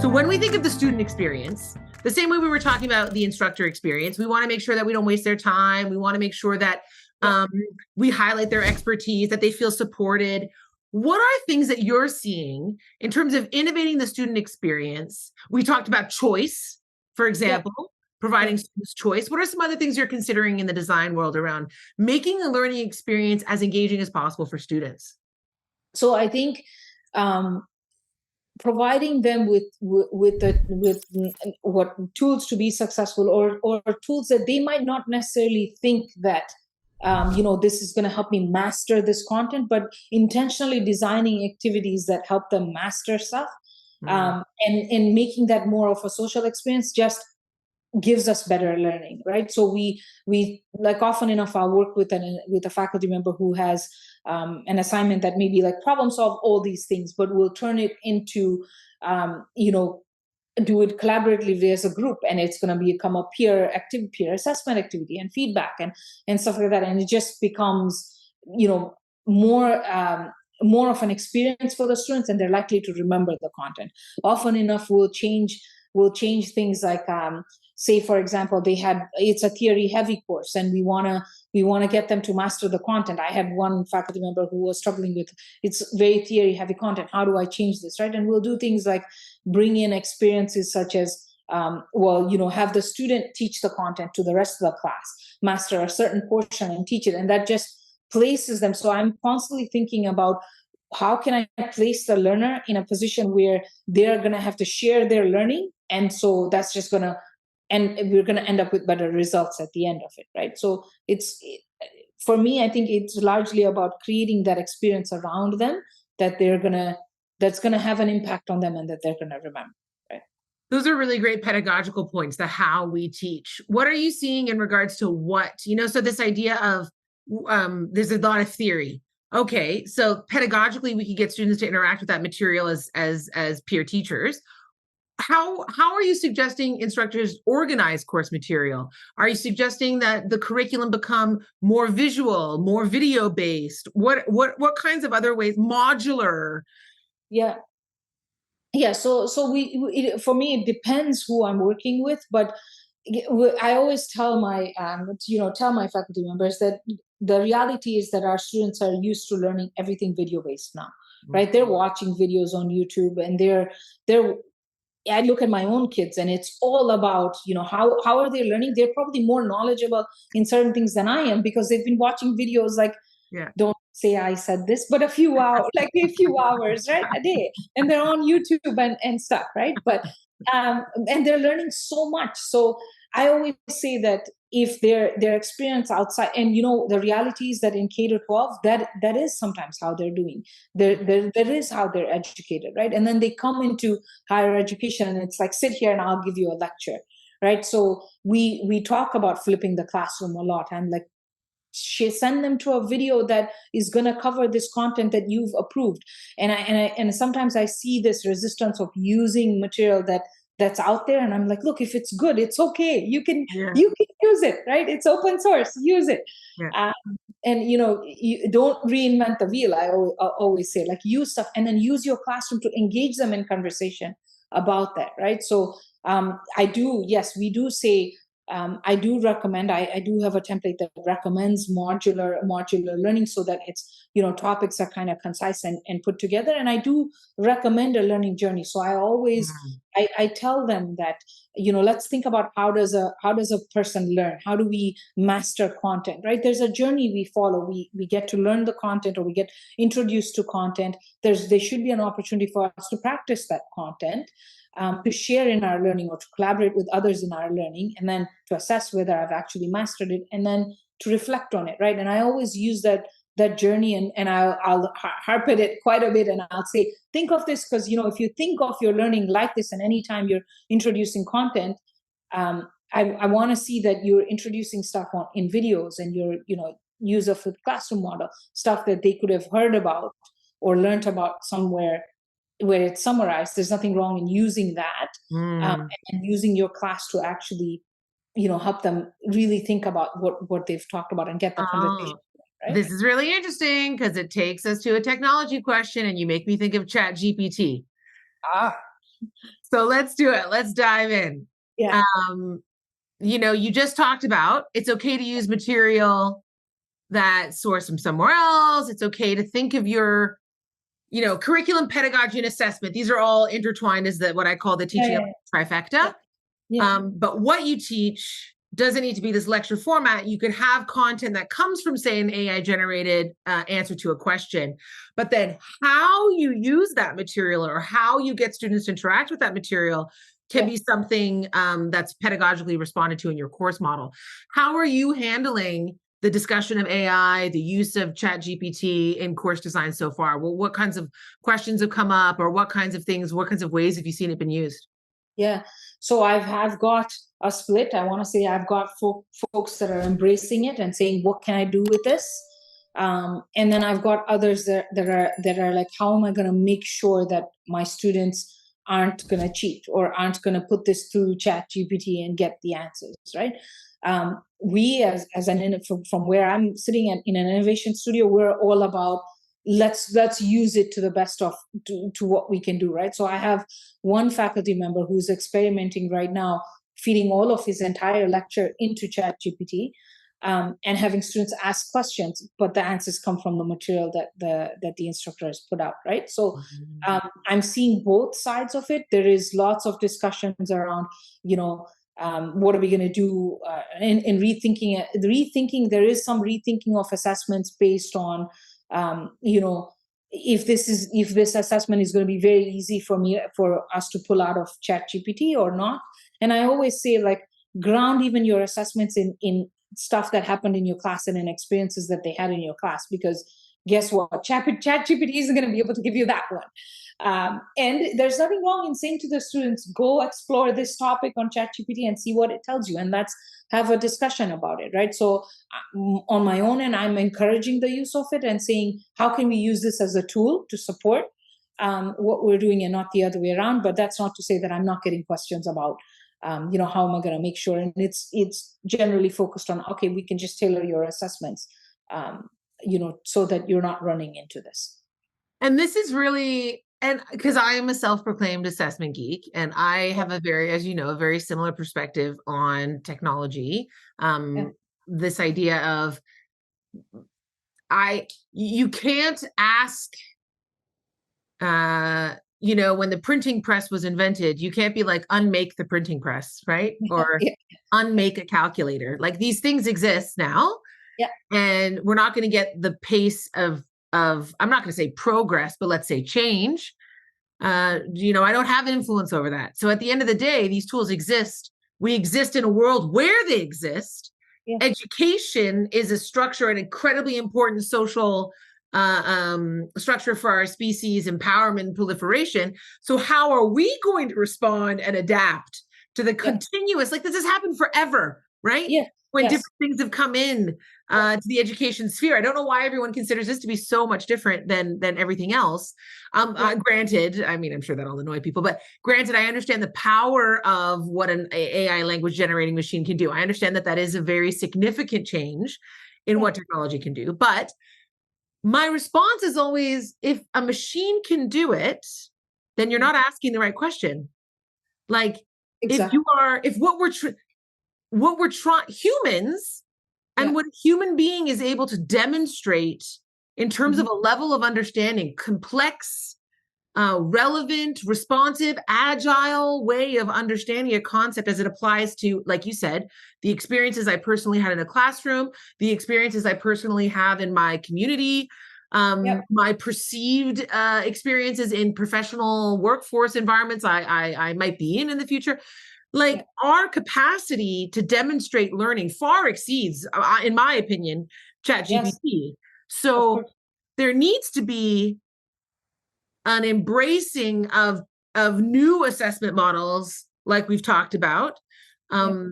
So when we think of the student experience, the same way we were talking about the instructor experience, we want to make sure that we don't waste their time. We want to make sure that we highlight their expertise, that they feel supported. What are things that you're seeing in terms of innovating the student experience? We talked about choice, for example, providing students choice. What are some other things you're considering in the design world around making the learning experience as engaging as possible for students? So I think providing them with what tools to be successful, or tools that they might not necessarily think that this is going to help me master this content, but intentionally designing activities that help them master stuff, and making that more of a social experience just gives us better learning, right? So we like often enough I'll work with a faculty member who has an assignment that may be like problem solve all these things, but we'll turn it into do it collaboratively as a group, and it's going to become a peer assessment activity and feedback and stuff like that, and it just becomes more more of an experience for the students, and they're likely to remember the content. Often enough we'll change things like say for example it's a theory heavy course, and we want to get them to master the content. I had one faculty member who was struggling with, it's very theory heavy content, how do I change this, right? And we'll do things like bring in experiences such as have the student teach the content to the rest of the class, master a certain portion and teach it, and that just places them. So I'm constantly thinking about how can I place the learner in a position where they're going to have to share their learning, and so that's just going to, and we're going to end up with better results at the end of it, right? So for me, I think it's largely about creating that experience around them that's going to have an impact on them and that they're going to remember, right? Those are really great pedagogical points, the how we teach. What are you seeing in regards to what, so this idea of there's a lot of theory. Okay, so pedagogically, we could get students to interact with that material as peer teachers. How are you suggesting instructors organize course material? Are you suggesting that the curriculum become more visual, more video based? What kinds of other ways? Modular? Yeah. So for me, it depends who I'm working with, but I always tell my faculty members that the reality is that our students are used to learning everything video based now, right? They're watching videos on YouTube, and I look at my own kids, and it's all about, how are they learning? They're probably more knowledgeable in certain things than I am, because they've been watching videos like, don't say I said this, but a few hours, right, a day, and they're on YouTube and stuff, right? But and they're learning so much. So I always say that if their experience outside, and the reality is that in K-12, that is sometimes how they're doing. There is how they're educated, right? And then they come into higher education, and it's like, sit here and I'll give you a lecture, right? So we talk about flipping the classroom a lot, and like, send them to a video that is going to cover this content that you've approved. And sometimes I see this resistance of using material that's out there, and I'm like, look, if it's good, it's okay, you can use it, right? It's open source, use it. And you don't reinvent the wheel. I always say, like, use stuff, and then use your classroom to engage them in conversation about that, right? So we do say, I do recommend, I do have a template that recommends modular learning, so that it's, topics are kind of concise and put together. And I do recommend a learning journey. So I always, I tell them that, let's think about how does a person learn? How do we master content, right? There's a journey we follow. We get to learn the content, or we get introduced to content. There should be an opportunity for us to practice that content, to share in our learning, or to collaborate with others in our learning, and then to assess whether I've actually mastered it, and then to reflect on it, right? And I always use that journey, and I'll harp at it quite a bit, and I'll say, think of this, because if you think of your learning like this, and anytime you're introducing content, I want to see that you're introducing stuff in videos, and you're use a flipped classroom model, stuff that they could have heard about or learned about somewhere where it's summarized. There's nothing wrong in using that, and using your class to actually, help them really think about what they've talked about and get the conversation. Right? This is really interesting, because it takes us to a technology question, and you make me think of Chat GPT. So let's do it. Let's dive in. Yeah. Um, you just talked about it's okay to use material that's sourced from somewhere else. It's okay to think of your, curriculum, pedagogy, and assessment. These are all intertwined as what I call the Yeah. teaching Yeah. trifecta. Yeah. Yeah. But what you teach doesn't need to be this lecture format. You could have content that comes from, say, an AI generated answer to a question, but then how you use that material or how you get students to interact with that material can Yeah. be something that's pedagogically responded to in your course model. How are you handling the discussion of AI, the use of Chat GPT in course design so far? Well, what kinds of questions have come up, or what kinds of things, what kinds of ways have you seen it been used? Yeah. So I've got a split. I want to say I've got folks that are embracing it and saying, "What can I do with this?" And then I've got others that are like, "How am I going to make sure that my students aren't going to cheat or aren't going to put this through Chat GPT and get the answers?" Right. We from where I'm sitting in an innovation studio, we're all about let's use it to the best of to what we can do, right? So I have one faculty member who's experimenting right now, feeding all of his entire lecture into Chat GPT, and having students ask questions, but the answers come from the material that the instructor has put out, right? So I'm seeing both sides of it. There is lots of discussions around, you know, what are we going to do in rethinking it? Rethinking, there is some rethinking of assessments based on, you know, if this assessment is going to be very easy for us to pull out of Chat GPT or not. And I always say, like, ground even your assessments in stuff that happened in your class and in experiences that they had in your class, because guess what, Chat GPT isn't going to be able to give you that one. And there's nothing wrong in saying to the students, go explore this topic on Chat GPT and see what it tells you, and let's have a discussion about it, right? So on my own, and I'm encouraging the use of it and saying, how can we use this as a tool to support what we're doing and not the other way around? But that's not to say that I'm not getting questions about, how am I going to make sure? And it's generally focused on, okay, we can just tailor your assessments, so that you're not running into this. And this is really, and because I am a self-proclaimed assessment geek, and I have a very, as you know, a very similar perspective on technology. Yeah. This idea of you can't ask, when the printing press was invented, you can't be like, unmake the printing press, right? Or Yeah. unmake a calculator. Like, these things exist now, Yeah. and we're not going to get the pace of I'm not going to say progress, but let's say change. I don't have influence over that. So at the end of the day, these tools exist. We exist in a world where they exist. Yeah. Education is a structure, an incredibly important social structure for our species, empowerment, proliferation. So how are we going to respond and adapt to the Yeah. continuous, like, this has happened forever, right? Yeah. When Yes. different things have come in to the education sphere. I don't know why everyone considers this to be so much different than everything else. Granted, I mean, I'm sure that'll annoy people, but granted, I understand the power of what an AI language generating machine can do. I understand that is a very significant change in what technology can do. But my response is always, if a machine can do it, then you're not asking the right question. Like, Exactly. if what we're trying, humans, and Yeah. what a human being is able to demonstrate in terms of Mhm. a level of understanding, complex, relevant, responsive, agile way of understanding a concept as it applies to, like you said, the experiences I personally had in a classroom, the experiences I personally have in my community, Yeah. my perceived experiences in professional workforce environments I might be in the future. Yeah. Like, our capacity to demonstrate learning far exceeds, in my opinion, Yes. ChatGPT. Of So course. there needs to be an embracing of new assessment models, like we've talked about, Yeah.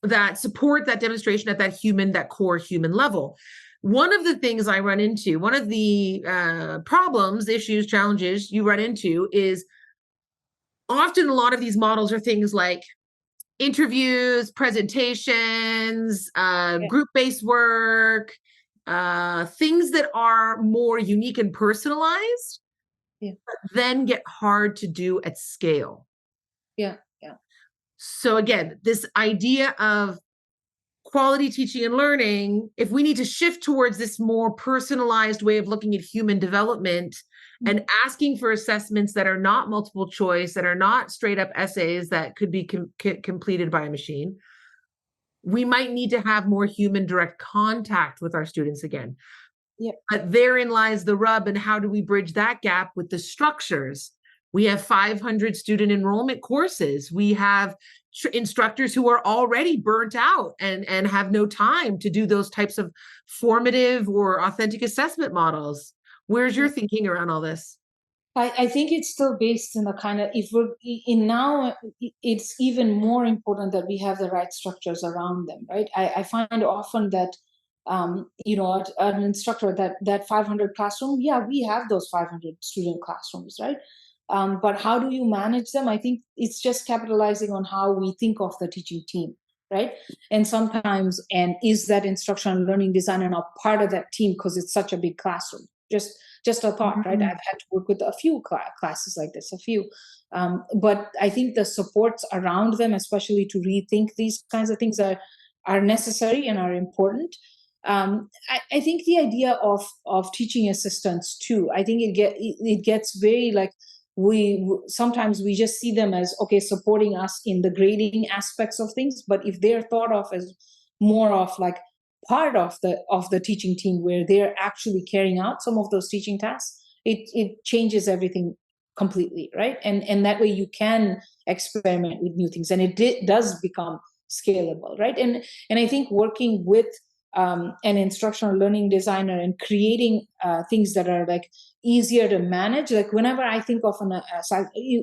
that support that demonstration at that core human level. One of the things I run into, one of the problems, issues, challenges you run into is often a lot of these models are things like interviews, presentations, Yeah. group-based work, things that are more unique and personalized, Yeah. then get hard to do at scale. Yeah. Yeah. So again, this idea of quality teaching and learning, if we need to shift towards this more personalized way of looking at human development and asking for assessments that are not multiple choice, that are not straight up essays that could be completed by a machine, we might need to have more human direct contact with our students again. Yep. But therein lies the rub. And how do we bridge that gap with the structures? We have 500 student enrollment courses. We have instructors who are already burnt out and have no time to do those types of formative or authentic assessment models. Where's your thinking around all this? I think it's still based in the kind of, if we're in now, it's even more important that we have the right structures around them, right? I find often that, an instructor, that 500 classroom, yeah, we have those 500 student classrooms, right? But how do you manage them? I think it's just capitalizing on how we think of the teaching team, right? And sometimes, and is that instructional learning designer now part of that team because it's such a big classroom? Just a thought, right? I've had to work with a few classes like this, a few. But I think the supports around them, especially to rethink these kinds of things, are necessary and are important. I think the idea of teaching assistants too, I think it gets very like, we sometimes we just see them as, okay, supporting us in the grading aspects of things, but if they're thought of as more of like part of the teaching team where they're actually carrying out some of those teaching tasks, it changes everything completely, right? And that way you can experiment with new things, and does become scalable, right? And I think working with an instructional learning designer and creating things that are like easier to manage. Like whenever I think of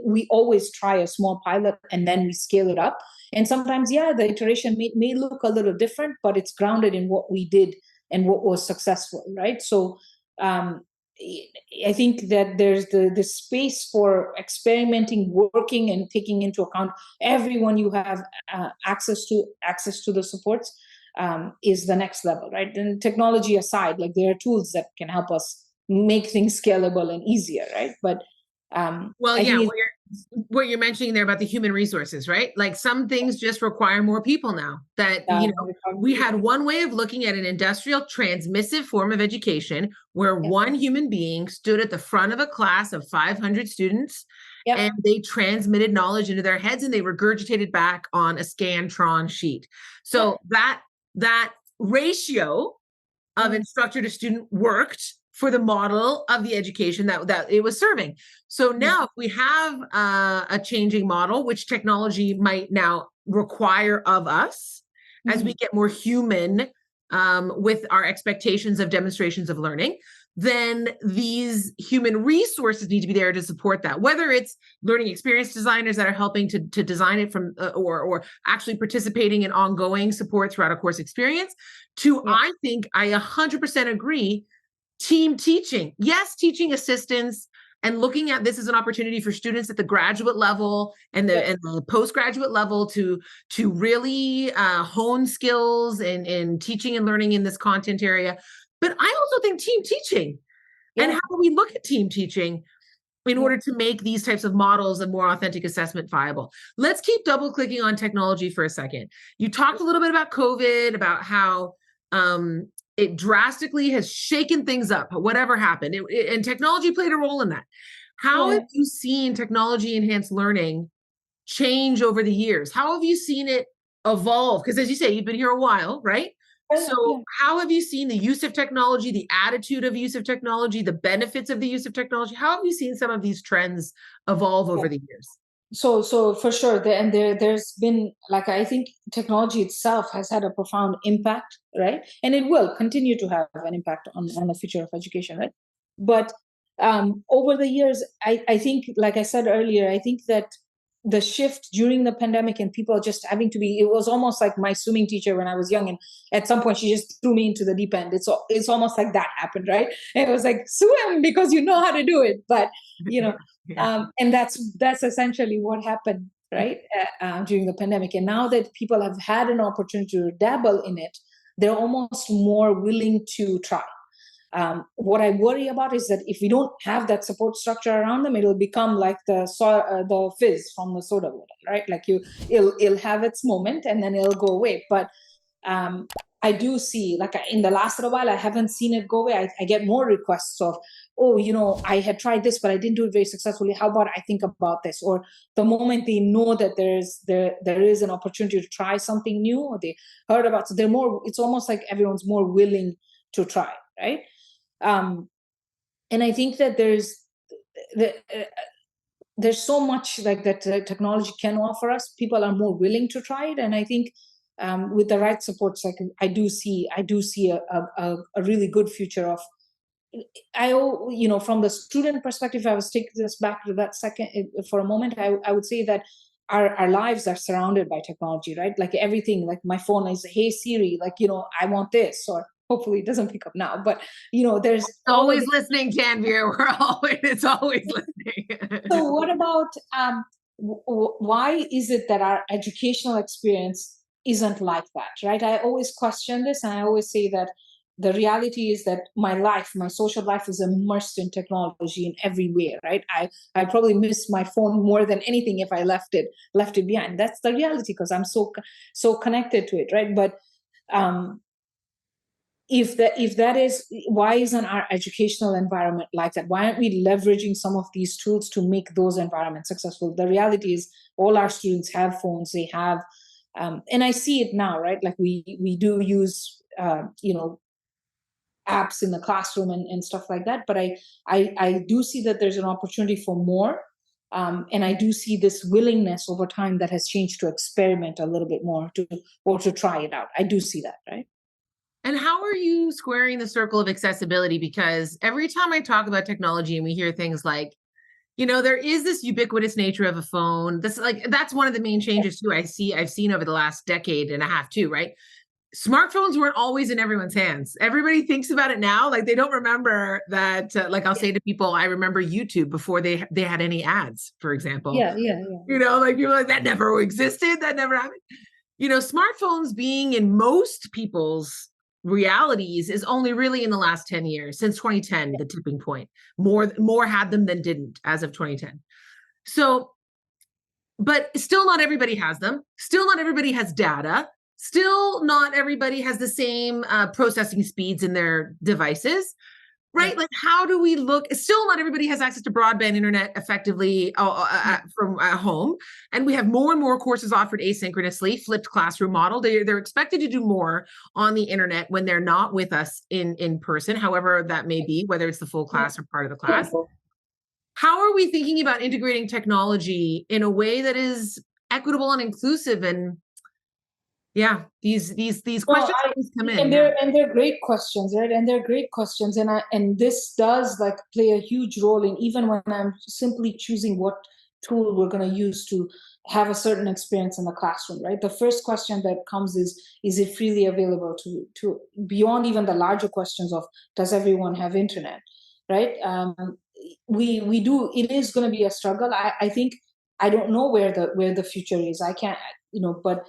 we always try a small pilot and then we scale it up. And sometimes, yeah, the iteration may look a little different, but it's grounded in what we did and what was successful, right? So I think that there's the space for experimenting, working, and taking into account everyone you have access to the supports is the next level, right? And technology aside, like there are tools that can help us make things scalable and easier, right? But Well, I yeah, think what you're mentioning there about the human resources, right? Like some things just require more people now. That, we had one way of looking at an industrial transmissive form of education where one human being stood at the front of a class of 500 students and they transmitted knowledge into their heads and they regurgitated back on a Scantron sheet. So that ratio of instructor to student worked for the model of the education that it was serving. So now if we have a changing model, which technology might now require of us as we get more human with our expectations of demonstrations of learning, then these human resources need to be there to support that, whether it's learning experience designers that are helping to design it from or actually participating in ongoing support throughout a course experience to I think I 100% agree, team teaching. Yes, teaching assistants and looking at this as an opportunity for students at the graduate level and the postgraduate level to really hone skills in teaching and learning in this content area. But I also think team teaching and how do we look at team teaching in order to make these types of models of more authentic assessment viable. Let's keep double clicking on technology for a second. You talked a little bit about COVID, about how it drastically has shaken things up, whatever happened. And technology played a role in that. How have you seen technology enhanced learning change over the years? How have you seen it evolve? Because as you say, you've been here a while, right? So how have you seen the use of technology, the attitude of use of technology, the benefits of the use of technology? How have you seen some of these trends evolve over the years? So for sure, there's been, like, I think technology itself has had a profound impact, right? And it will continue to have an impact on the future of education, right? But over the years, I think, like I said earlier, I think that the shift during the pandemic and people just having to be, it was almost like my swimming teacher when I was young, and at some point she just threw me into the deep end. It's almost like that happened, right? And it was like, swim because you know how to do it. But and that's essentially what happened, right? During the pandemic. And now that people have had an opportunity to dabble in it, they're almost more willing to try. What I worry about is that if we don't have that support structure around them, it'll become like the fizz from the soda bottle, right? Like it'll have its moment and then it'll go away. But um, I do see, like in the last little while, I haven't seen it go away. I get more requests of, oh, I had tried this, but I didn't do it very successfully. How about I think about this? Or the moment they know that there is an opportunity to try something new, or they heard about, so they're more. It's almost like everyone's more willing to try, right? And I think that there's so much like that technology can offer us. People are more willing to try it, and I think with the right supports, like I do see a really good future of. From the student perspective, I was taking this back to that second for a moment. I would say that our lives are surrounded by technology, right? Like everything, like my phone is, hey Siri, like, I want this, or hopefully it doesn't pick up now, but there's always listening, Tanveer. It's always listening. So what about why is it that our educational experience isn't like that, right? I always question this, and I always say that the reality is that my social life is immersed in technology in every way, right? I probably miss my phone more than anything if I left it behind. That's the reality, because I'm so connected to it, right? But if that is, why isn't our educational environment like that? Why aren't we leveraging some of these tools to make those environments successful? The reality is all our students have phones. They have and I see it now, right? Like we do use apps in the classroom and stuff like that, but I do see that there's an opportunity for more. And I do see this willingness over time that has changed to experiment a little bit more, to try it out. I do see that, right? And how are you squaring the circle of accessibility? Because every time I talk about technology and we hear things like, there is this ubiquitous nature of a phone. That's one of the main changes too. I've seen over the last decade and a half too, right? Smartphones weren't always in everyone's hands. Everybody thinks about it now, like they don't remember that. Like I'll say to people, I remember YouTube before they had any ads, for example. Yeah. Like you're like, that never existed. That never happened. Smartphones being in most people's realities is only really in the last 10 years, since 2010, the tipping point. More had them than didn't as of 2010. So, but still not everybody has them. Still not everybody has data. Still not everybody has the same processing speeds in their devices. Right? Like, how do we look? Still, not everybody has access to broadband internet effectively from home. And we have more and more courses offered asynchronously, flipped classroom model. They're expected to do more on the internet when they're not with us in person, however that may be, whether it's the full class or part of the class. How are we thinking about integrating technology in a way that is equitable and inclusive? And these questions always come in. And they're great questions, right? And they're great questions. And this does like play a huge role in, even when I'm simply choosing what tool we're going to use to have a certain experience in the classroom, right? The first question that comes is it freely available to beyond even the larger questions of, does everyone have internet, right? We do, it is going to be a struggle. I think, I don't know where the future is. I can't, but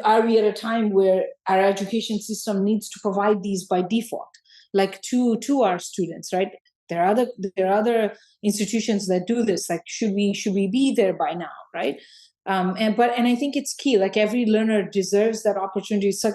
are we at a time where our education system needs to provide these by default, like to our students, right? There are other institutions that do this. Like, should we be there by now, right? And I think it's key. Like, every learner deserves that opportunity. So,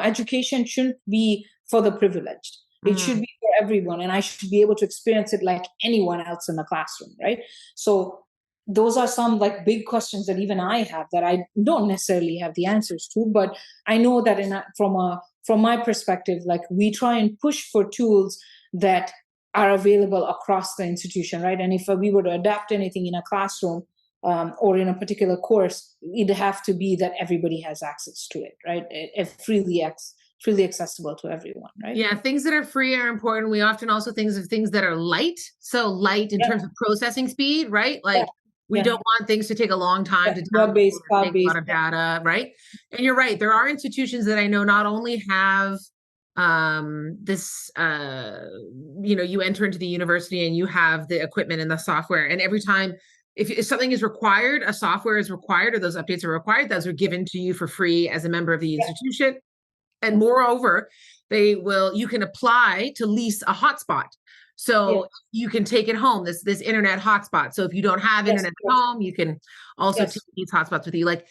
education shouldn't be for the privileged. It should be for everyone, and I should be able to experience it like anyone else in the classroom, right? So those are some like big questions that even I have, that I don't necessarily have the answers to, but I know that from my perspective, like, we try and push for tools that are available across the institution, right? And if we were to adapt anything in a classroom or in a particular course, it'd have to be that everybody has access to it, right? Freely accessible to everyone, right? Yeah, things that are free are important. We often also think of things that are light. So light in terms of processing speed, right? Like, we don't want things to take a long time to take a lot of data, right? And you're right. There are institutions that I know not only have this, you enter into the university and you have the equipment and the software, and every time if something is required, a software is required, or those updates are required, those are given to you for free as a member of the institution. And moreover, you can apply to lease a hotspot. Yeah. So you can take it home, this internet hotspot. So if you don't have Yes. internet at home, you can also take Yes. these hotspots with you. Like,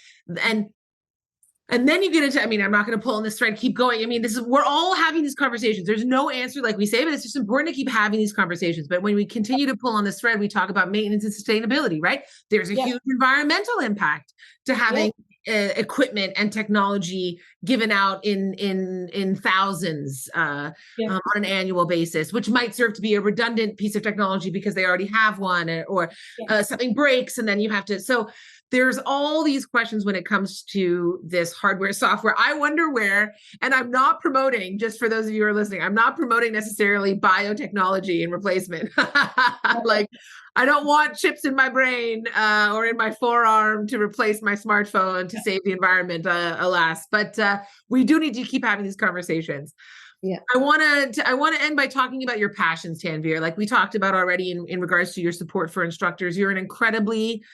and then you get into, I mean, I'm not going to pull on this thread, keep going. I mean, we're all having these conversations. There's no answer, like we say, but it's just important to keep having these conversations. But when we continue to pull on this thread, we talk about maintenance and sustainability, right? There's a Yeah. huge environmental impact to having equipment and technology given out in thousands on an annual basis, which might serve to be a redundant piece of technology because they already have one, or something breaks and then you have to. So there's all these questions when it comes to this hardware software. I wonder where, and I'm not promoting, just for those of you who are listening, I'm not promoting necessarily biotechnology and replacement. Like, I don't want chips in my brain or in my forearm to replace my smartphone to save the environment, alas. But we do need to keep having these conversations. Yeah. I want to end by talking about your passions, Tanveer. Like we talked about already in regards to your support for instructors. You're an incredibly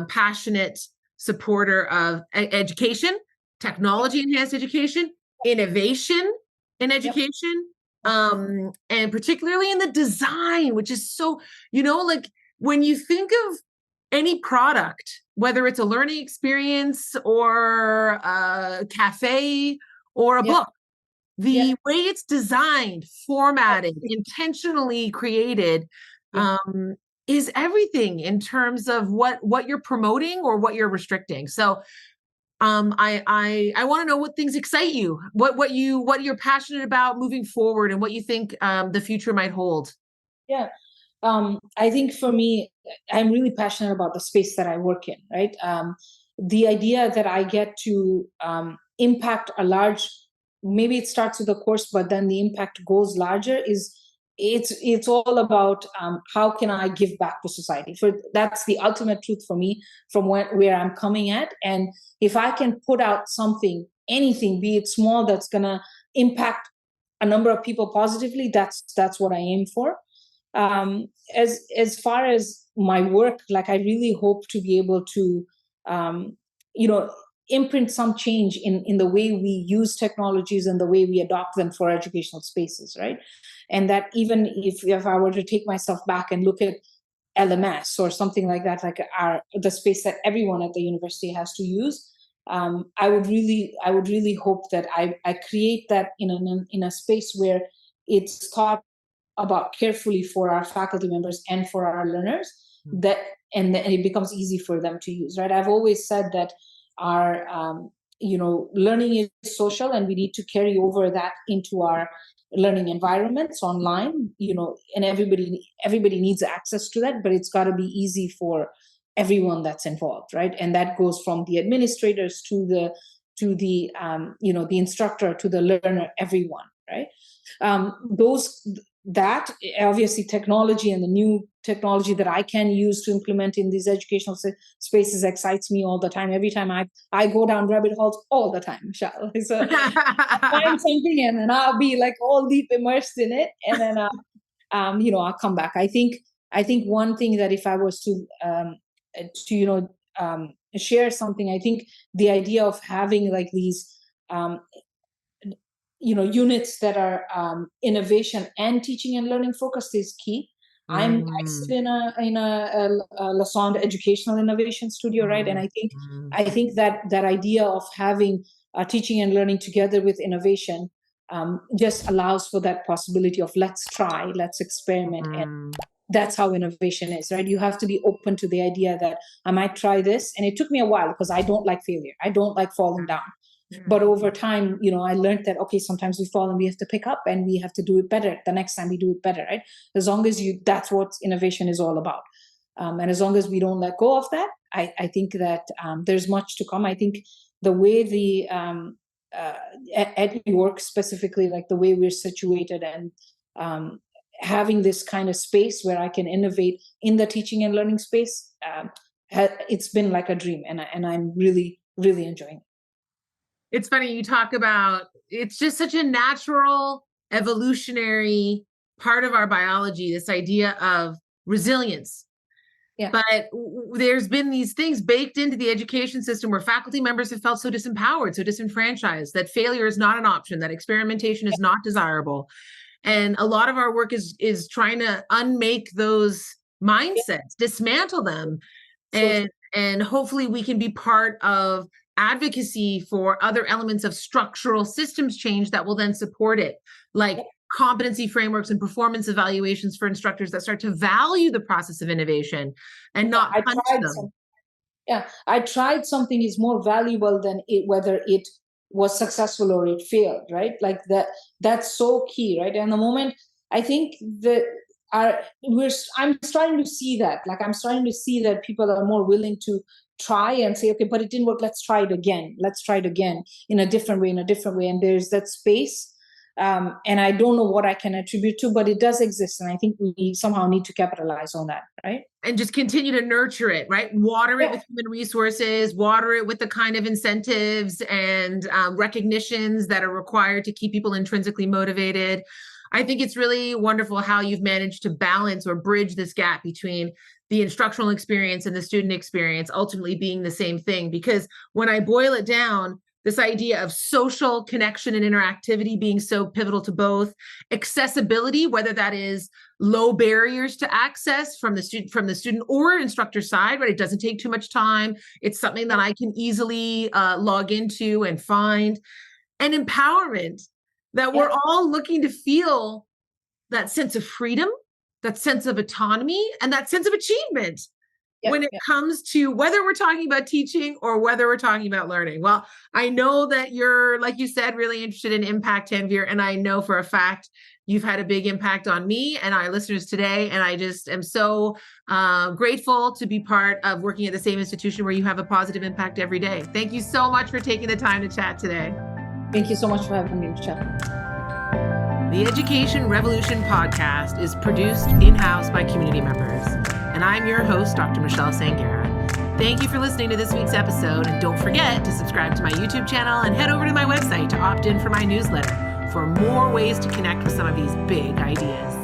passionate supporter of education, technology enhanced education, innovation in education, and particularly in the design, which is so, like when you think of any product, whether it's a learning experience or a cafe or a book, the way it's designed, formatted, intentionally created, is everything in terms of what you're promoting or what you're restricting. So I want to know what things excite you, what you're passionate about moving forward, and what you think the future might hold. Yeah. I think for me, I'm really passionate about the space that I work in, right? The idea that I get to impact a large, maybe it starts with a course, but then the impact goes larger, is it's all about how can I give back to society. For that's the ultimate truth for me from where I'm coming at. And if I can put out something, anything, be it small, that's gonna impact a number of people positively, that's what I aim for. As far as my work, like I really hope to be able to um, you know imprint some change in the way we use technologies and the way we adopt them for educational spaces, right? And that even if I were to take myself back and look at LMS or something like that, like the space that everyone at the university has to use, I would really hope that I create that in a space where it's thought about carefully for our faculty members and for our learners, that and it becomes easy for them to use, right? I've always said that our learning is social, and we need to carry over that into our learning environments online, and everybody needs access to that, but it's got to be easy for everyone that's involved, right? And that goes from the administrators to the instructor, to the learner, everyone, right? Those that obviously technology and the new technology that I can use to implement in these educational spaces excites me all the time. Every time I go down rabbit holes all the time, Michelle. So I'll find something and then I'll be like all deep immersed in it, and then I'll come back. I think one thing that if I was to share something, I think the idea of having like these units that are innovation and teaching and learning focused is key. I sit in a Lassonde educational innovation studio, right? And I think that idea of having teaching and learning together with innovation just allows for that possibility of let's try, let's experiment, and that's how innovation is, right? You have to be open to the idea that I might try this, and it took me a while because I don't like failure, I don't like falling down. But over time, I learned that, okay, sometimes we fall and we have to pick up and we have to do it better. The next time we do it better, right? As long as that's what innovation is all about. And as long as we don't let go of that, I think that there's much to come. I think the way at New York specifically, like the way we're situated, and having this kind of space where I can innovate in the teaching and learning space, it's been like a dream, and I'm really, really enjoying it. It's funny you talk about, it's just such a natural evolutionary part of our biology, this idea of resilience. Yeah. But there's been these things baked into the education system where faculty members have felt so disempowered, so disenfranchised, that failure is not an option, that experimentation is not desirable. And a lot of our work is trying to unmake those mindsets, dismantle them, So and hopefully we can be part of advocacy for other elements of structural systems change that will then support it, like competency frameworks and performance evaluations for instructors that start to value the process of innovation and not I punish tried them. I tried something is more valuable than whether it was successful or it failed, right? Like that's so key, right? And the moment I think that our I'm starting to see that, like I'm starting to see that people are more willing to try and say, okay, but it didn't work. Let's try it again. Let's try it again in a different way, in a different way. And there's that space. And I don't know what I can attribute to, but it does exist. And I think we somehow need to capitalize on that, right? And just continue to nurture it, right? Water it with human resources, water it with the kind of incentives and recognitions that are required to keep people intrinsically motivated. I think it's really wonderful how you've managed to balance or bridge this gap between the instructional experience and the student experience ultimately being the same thing. Because when I boil it down, this idea of social connection and interactivity being so pivotal to both, accessibility, whether that is low barriers to access from the student or instructor side, right? It doesn't take too much time. It's something that I can easily log into and find. And empowerment, that we're all looking to feel that sense of freedom, that sense of autonomy, and that sense of achievement when it comes to whether we're talking about teaching or whether we're talking about learning. Well, I know that you're, like you said, really interested in impact, Tanveer, and I know for a fact you've had a big impact on me and our listeners today. And I just am so grateful to be part of working at the same institution where you have a positive impact every day. Thank you so much for taking the time to chat today. Thank you so much for having me, Michelle. The Education Revolution podcast is produced in-house by community members, and I'm your host, Dr. Michelle Sangera. Thank you for listening to this week's episode, and don't forget to subscribe to my YouTube channel and head over to my website to opt in for my newsletter for more ways to connect with some of these big ideas.